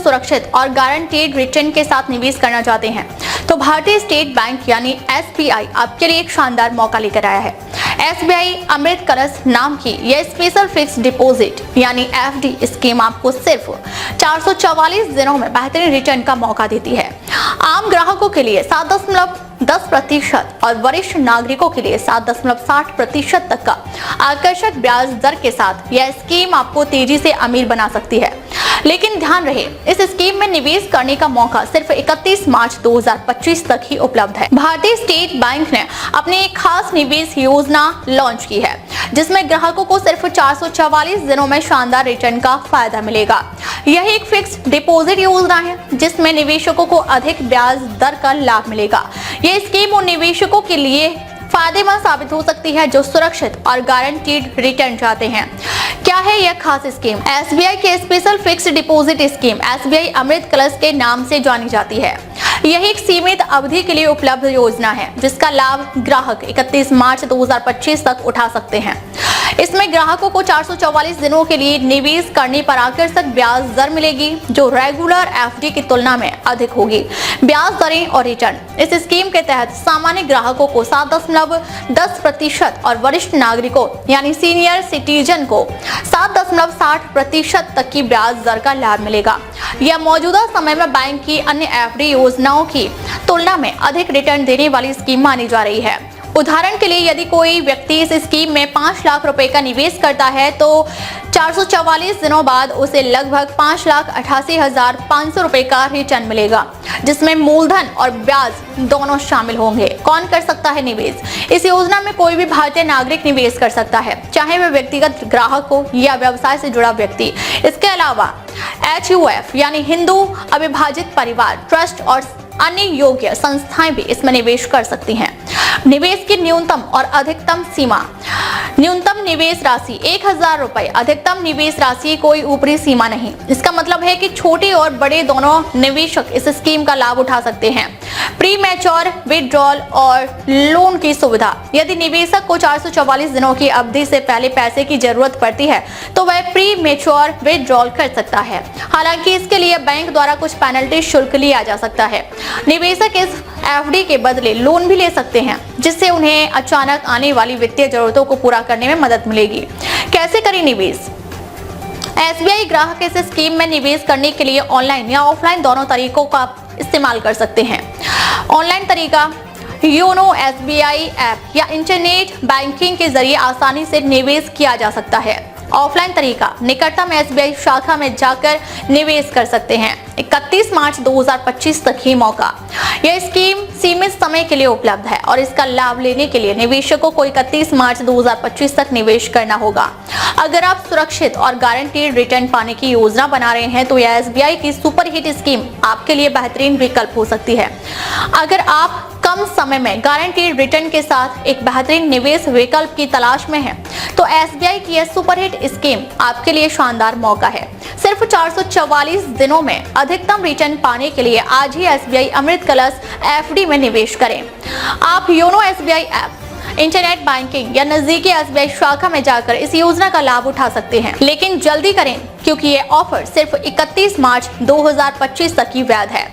सुरक्षित और guaranteed return के साथ निवेश करना चाहते हैं तो भारतीय स्टेट बैंक यानी एसबीआई आपके लिए एक शानदार मौका लेकर आया है। एसबीआई अमृत कलश नाम की यह स्पेशल फिक्स डिपॉजिट यानी एफडी स्कीम आपको सिर्फ 444 दिनों में बेहतरीन रिटर्न का मौका देती है। आम ग्राहकों के लिए 7.10% और वरिष्ठ नागरिकों के लिए 7.60% तक का आकर्षक ब्याज दर के साथ यह स्कीम आपको तेजी से अमीर बना सकती है। लेकिन ध्यान रहे, इस स्कीम में निवेश करने का मौका सिर्फ 31 मार्च 2025 तक ही उपलब्ध है। भारतीय स्टेट बैंक ने अपनी एक खास निवेश योजना लॉन्च की है जिसमें ग्राहकों को सिर्फ 444 दिनों में शानदार रिटर्न का फायदा मिलेगा। यह एक फिक्स डिपॉजिट योजना है जिसमें निवेशकों को अधिक ब्याज दर का लाभ मिलेगा। यह स्कीम उन निवेशकों के लिए फायदेमंद साबित हो सकती है जो सुरक्षित और गारंटीड रिटर्न चाहते हैं। क्या है यह खास स्कीम? एसबीआई के special fix deposit scheme SBI Amrit Kalash के नाम से जानी जाती है। यह एक सीमित अवधि के लिए उपलब्ध योजना है जिसका लाभ ग्राहक 31 मार्च 2025 तक उठा सकते हैं। इसमें ग्राहकों को 444 दिनों के लिए निवेश करने पर आकर्षक ब्याज दर मिलेगी जो रेगुलर एफडी की तुलना में अधिक होगी। ब्याज दरें और रिटर्न। इस स्कीम के तहत सामान्य ग्राहकों को 7.10% और वरिष्ठ नागरिकों यानी सीनियर सिटीजन को 7.60% तक की ब्याज दर का लाभ मिलेगा। यह मौजूदा समय में बैंक की अन्य एफडी योजनाओं की तुलना में अधिक रिटर्न देने वाली स्कीम मानी जा रही है। उदाहरण के लिए यदि कोई व्यक्ति इस स्कीम में 5 लाख रुपए का निवेश करता है तो 444 दिनों बाद उसे लगभग 5,88,500 रुपए का रिटर्न मिलेगा जिसमें मूलधन और ब्याज दोनों शामिल होंगे। कौन कर सकता है निवेश? इस योजना में कोई भी भारतीय नागरिक निवेश कर सकता है, चाहे वह व्यक्तिगत ग्राहक हो या व्यवसाय से जुड़ा व्यक्ति। इसके अलावा HUF यानी हिंदू अविभाजित परिवार ट्रस्ट और अन्य योग्य संस्थाएं भी इसमें निवेश कर सकती हैं। निवेश की न्यूनतम और अधिकतम सीमा। न्यूनतम निवेश राशि 1,000 रुपए, अधिकतम निवेश राशि कोई ऊपरी सीमा नहीं। इसका मतलब है कि छोटे और बड़े दोनों निवेशक इस स्कीम का लाभ उठा सकते हैं। प्री मैच्योर विड्रॉल और लोन की सुविधा। यदि निवेशक को 444 दिनों की अवधि से पहले पैसे की जरूरत पड़ती है तो वह प्री मैच्योर विड्रॉल कर सकता है। हालांकि इसके लिए बैंक द्वारा कुछ पेनल्टी शुल्क लिया जा सकता है। निवेशक इस एफडी के बदले लोन भी ले सकते हैं जिससे उन्हें अचानक आने वाली वित्तीय जरूरतों को पूरा करने में मदद मिलेगी। कैसे करें निवेश? एसबीआई ग्राहक इस स्कीम में निवेश करने के लिए ऑनलाइन या ऑफलाइन दोनों तरीकों का इस्तेमाल कर सकते हैं। ऑनलाइन तरीका योनो एसबीआई ऐप या इंटरनेट बैंकिंग के जरिए आसानी से निवेश किया जा सकता है। ऑफलाइन तरीका निकटतम एसबीआई शाखा में जाकर निवेश कर सकते हैं। 31 मार्च 2025 तक ही मौका। यह स्कीम सीमित समय के लिए उपलब्ध है और इसका लाभ लेने के लिए निवेशकों को 31 मार्च 2025 तक निवेश करना होगा। अगर आप सुरक्षित और गारंटीड रिटर्न पाने की योजना बना रहे हैं तो यह एसबीआई की सुपरहिट स्कीम आपके लिए बेहतरीन विकल्प हो सकती है। अगर आप कम समय में गारंटीड रिटर्न के साथ एक बेहतरीन निवेश विकल्प की तलाश में हैं, तो एसबीआई की यह सुपरहिट स्कीम आपके लिए शानदार मौका है। सिर्फ 444 दिनों में अधिकतम रिटर्न पाने के लिए आज ही एसबीआई अमृत कलश एफडी में निवेश करें। आप YONO SBI app, internet banking या नजदीकी एसबीआई शाखा में जाकर इस योजना का लाभ उठा सकते हैं। लेकिन जल्दी करें क्योंकि ये ऑफर सिर्फ 31 मार्च 2025 तक ही वैध है।